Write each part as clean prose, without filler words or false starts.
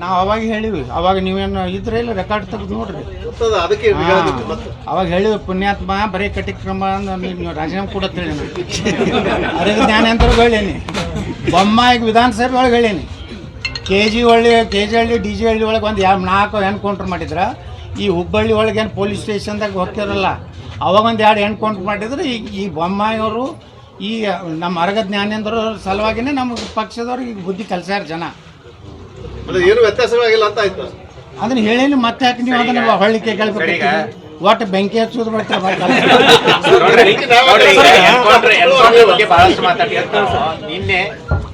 ನಾವು ಅವಾಗ ಹೇಳಿವಿ, ಅವಾಗ ನೀವೇನು ಇದ್ರೆ ಇಲ್ಲ ರೆಕಾರ್ಡ್ ತೆಗೆದು ನೋಡ್ರಿ. ಅವಾಗ ಹೇಳಿವಿ ಪುಣ್ಯಾತ್ಮ ಬರೀ ಕಟಿಕ್ರಮ ನೀವು ರಾಜೀನಾಮೆ ಕೂಡ ತಿಳಿನಿ ಅರಿಗ ಜ್ಞಾನೇಂದ್ರ ಹೇಳೀನಿ, ಬೊಮ್ಮಾಯಿಗೆ ವಿಧಾನಸಭೆ ಒಳಗೆ ಹೇಳೀನಿ, ಕೆ ಜಿ ಹಳ್ಳಿ ಡಿ ಜಿ ಹಳ್ಳಿ ಒಳಗೆ ಒಂದು 4 ಎನ್ಕೌಂಟ್ರ್ ಮಾಡಿದ್ರೆ, ಈ ಹುಬ್ಬಳ್ಳಿ ಒಳಗೆ ಏನು ಪೊಲೀಸ್ ಸ್ಟೇಷನ್ದಾಗ ಹೋಗ್ತಿರಲ್ಲ ಅವಾಗ ಒಂದು 2 ಎನ್ಕೌಂಟ್ರ್ ಮಾಡಿದ್ರೆ ಈ ಬೊಮ್ಮಾಯಿಯವರು ಈ ನಮ್ಮ ಅರಗ ಜ್ಞಾನೇಂದ್ರ ಸಲುವಾಗಿನೇ ನಮ್ಮ ಪಕ್ಷದವ್ರಿಗೆ ಈಗ ಬುದ್ಧಿ ಕಲಿಸ್ಯಾರ ಜನ. ಏನು ವ್ಯತ್ಯಾಸವಾಗಿಲ್ಲ ಅಂತ ಆಯ್ತು ಅದನ್ನ ಹೇಳೇನಿ. ಮತ್ತೆ ಯಾಕೆ ನೀವು ಅದನ್ನ ಹೊಳ್ಳಿಕೆ ಕೇಳ್ಬೇಕು? ಒಟ್ಟು ಬೆಂಕಿ ಹಚ್ಚೋದು ನಿನ್ನೆ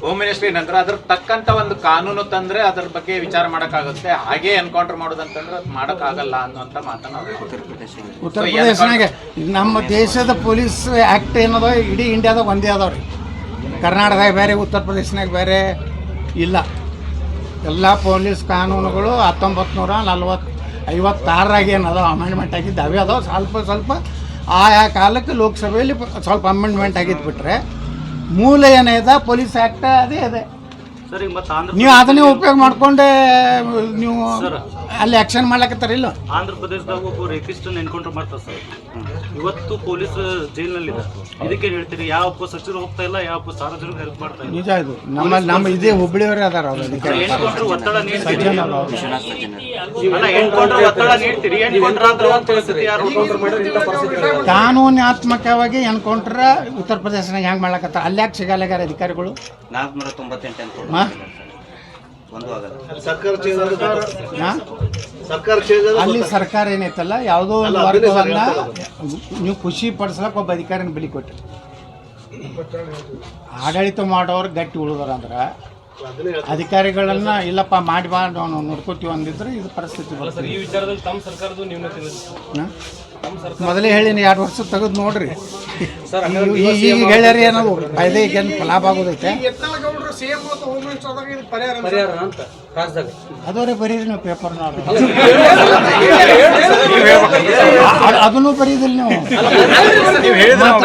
ಹೋಮ್ ಮಿನಿಸ್ಟ್ರಿ ನಂತರ ಅದ್ರ ತಕ್ಕಂತ ಒಂದು ಕಾನೂನು ತಂದ್ರೆ ಅದ್ರ ಬಗ್ಗೆ ವಿಚಾರ ಮಾಡಕ್ಕಾಗುತ್ತೆ, ಹಾಗೆ ಎನ್ಕೌಂಟರ್ ಮಾಡೋದಂತಂದ್ರೆ ಮಾಡಕ್ಕಾಗಲ್ಲ ಅನ್ನುವಂತ ಮಾತನ್ನ ಉತ್ತರ ಪ್ರದೇಶನಾಗೆ ನಮ್ಮ ದೇಶದ ಪೊಲೀಸ್ ಆ್ಯಕ್ಟ್ ಏನದ ಇಡೀ ಇಂಡಿಯಾದಾಗ ಒಂದೇ ಅದಾವ್ರಿ. ಕರ್ನಾಟಕದಾಗ ಬೇರೆ, ಉತ್ತರ ಪ್ರದೇಶನಾಗ ಬೇರೆ ಇಲ್ಲ. ಎಲ್ಲ ಪೊಲೀಸ್ ಕಾನೂನುಗಳು 1956 ಏನದ ಅಮೆಂಡ್ಮೆಂಟ್ ಆಗಿದ್ದು ಅವೇ ಅದಾವೆ. ಸ್ವಲ್ಪ ಆಯಾ ಕಾಲಕ್ಕೆ ಲೋಕಸಭೆಯಲ್ಲಿ ಸ್ವಲ್ಪ ಅಮೆಂಡ್ಮೆಂಟ್ ಆಗಿದ್ದು ಬಿಟ್ರೆ ಮೂಲ ಏನಿದೆ ಪೊಲೀಸ್ ಆ್ಯಕ್ಟ್ ಅದೇ ಅದೇ. ನೀವು ಅದನ್ನೇ ಉಪಯೋಗ ಮಾಡ್ಕೊಂಡೆ ನೀವು ಅಲ್ಲಿ ಆಕ್ಷನ್ ಮಾಡ್ಲಕತ್ತಾರಿಲ್ಲ. ಆಂಧ್ರ ಪ್ರದೇಶದಾಗ ಒಬ್ಬ ರೇಪಿಸ್ಟನ್ನು ಎನ್ಕೌಂಟರ್ ಮಾಡ್ತಾರೆ ಸರ್. ಇವತ್ತು ಪೊಲೀಸ್ ಜೈಲಿನಲ್ಲಿದೆ. ಇದಕ್ಕೆ ಹೇಳ್ತೀರಿ ಯಾವ ಸಚಿವರು ಹೋಗ್ತಾ ಇಲ್ಲ, ಯಾವ ಸಾರ್ವಜನಿಕರು ಹೆಲ್ಪ್ ಮಾಡ್ತಾ ಇಲ್ಲ. ನಿಜ ಇದು. ನಮ್ಮ ಇದೇ ಹುಬ್ಬಳ್ಳಿಯವರೇ ಅದಾರ ಅವ್ರು. ಎನ್ಕೌಂಟರ್ ಒತ್ತಡ ನೀಡ್ತೀರಿ, ಒತ್ತಡ ನೀಡ್ತೀರಿ. ಕಾನೂನಾತ್ಮಕವಾಗಿ ಎನ್ಕೌಂಟರ್ ಉತ್ತರ ಪ್ರದೇಶನಾಗ ಹೆಂಗೆ ಮಾಡ್ಲಕತ್ತಾರ, ಅಲ್ಲಿ ಯಾಕೆ ಸಿಗಲ್ಲಾಗ್ಯಾರ ಅಧಿಕಾರಿಗಳು? 498 ಅಲ್ಲಿ ಸರ್ಕಾರ ಏನೈತಲ್ಲ ಯಾವುದೋ ಒಂದು ವರ್ಗವನ್ನ ನೀವು ಖುಷಿ ಪಡಿಸ್ಲಕ್ಕೆ ಒಬ್ಬ ಅಧಿಕಾರಿನ ಬಲಿ ಕೊಟ್ಟರು. ಆಡಳಿತ ಮಾಡೋರು ಗಟ್ಟಿ ಉಳಿದಾರ ಅಂದ್ರೆ ಅಧಿಕಾರಿಗಳನ್ನ ಇಲ್ಲಪ್ಪ ಮಾಡಿ ನಾವು ನೋಡ್ಕೋತೀವಿ ಅಂದಿದ್ರೆ ಇದು ಪರಿಸ್ಥಿತಿ ಬರ್ತದೆ. ಮೊದಲೇ ಹೇಳಿನಿ 2 ವರ್ಷ ತೆಗೆದು ನೋಡ್ರಿ. ಈಗ ಹೇಳ್ಯಾರ ಏನದು ಫಾಯ್ದೆ ಈಗೇನು ಲಾಭ ಆಗೋದೈತೆ ಅದವರೇ ಬರೀರಿ ನೀವು ಪೇಪರ್ನ. ಅದನ್ನು ಬರೀದಿಲ್ಲ ನೀವು.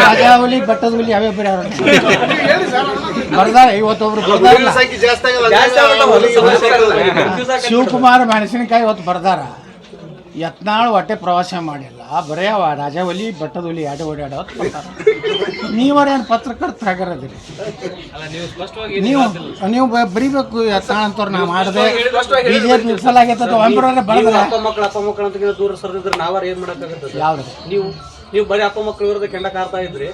ರಾಜಾವಲಿ ಬೆಟ್ಟದವಲಿ ಅವೇ ಬರ್ಯಾರ ಬರ್ದಾರ. ಇವತ್ತೊಬ್ರು ಬರ್ದಾರಲ್ಲ ಶಿವಕುಮಾರ್ ಮೆಣಸಿನಕಾಯಿ ಇವತ್ತು ಬರ್ದಾರ. ಯತ್ನಾಳ್ ಹೊಟ್ಟೆ ಪ್ರವಾಸ ಮಾಡಿಲ್ಲ, ಬರೀ ಅವ ರಾಜಾವಲಿ ಬೆಟ್ಟದವಲಿ ಓಡಾಡೋದು ಬರ್ತಾರ. ನೀವರೇನು ಪತ್ರಕರ್ತ ಆಗಿರೋದಿರಿ, ನೀವು ಬರೀಬೇಕು. ಯತ್ನಾಳ್ ಅಂತವ್ರು ನಾ ಮಾಡಿದೆ ಬಿಜೆಪಿ ನಿಲ್ಸಲಾಗೈತೆ ಒಂಬರವರೆ ಬರೆದ್ರೆ ದೂರ ಸರ್ದಿದ್ರೆ ನಾವಾರ ಏನ್ ಮಾಡಕ್ಕಾಗತ್ತೆ? ಯಾವ್ದು ನೀವು ಬರೀ ಅಪ್ಪ ಮಕ್ಕಳ ವಿರುದ್ಧ ಕೆಂಡ ಕಾರ್ತಾ ಇದ್ರಿ.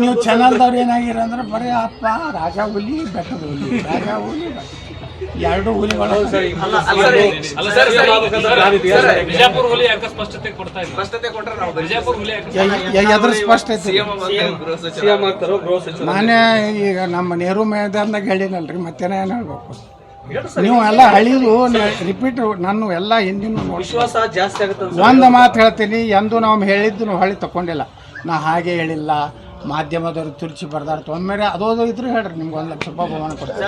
ನೀವು ಚಾನಲ್ದವ್ರು ಏನಾಗಿರ ಅಂದ್ರೆ ಬರೀ ಅಪ್ಪ ರಾಜಾವಲಿ ಬೆಟ್ಟದವಲಿ ರಾಜಾವಲಿ 2 ಹುಲಿಗಳು. ಎದ್ರ ಸ್ಪಷ್ಟತೆ ನಾನೇ ಈಗ ನಮ್ಮ ನೆಹರು ಮೈದಾನದಾಗ ಹೇಳಿನಲ್ರಿ, ಮತ್ತೇನ ಏನು ಹೇಳ್ಬೇಕು? ನೀವು ಎಲ್ಲ ಹಳಿದು ರಿಪೀಟ್ ನಾನು ಎಲ್ಲ ಹಿಂದಿನ ವಿಶ್ವಾಸ ಜಾಸ್ತಿ ಆಗುತ್ತೆ. ಒಂದು ಮಾತು ಹೇಳ್ತೀನಿ, ಎಂದು ನಾವು ಹೇಳಿದ್ದು ನಾವು ಹಳಿ ತಗೊಂಡಿಲ್ಲ. ನಾ ಹಾಗೆ ಹೇಳಿಲ್ಲ, ಮಾಧ್ಯಮದವ್ರು ತುರ್ಚಿ ಬರ್ದಾರ ತೊಂದರೆ ಅದೋದು ಇದ್ರು ಹೇಳ್ರಿ, ನಿಮ್ಗೆ 1 ಲಕ್ಷ ರೂಪಾಯಿ ಬಹುಮಾನ ಕೊಡ್ತಾರೆ.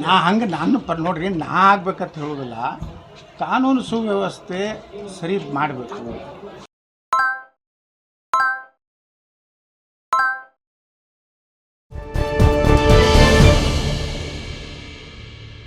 ನಾ ಹಂಗೆ ನಾನು ನೋಡ್ರಿ, ನಾ ಆಗ್ಬೇಕಂತ ಹೇಳೋದಿಲ್ಲ. ಕಾನೂನು ಸುವ್ಯವಸ್ಥೆ ಸರಿ ಮಾಡಬೇಕು.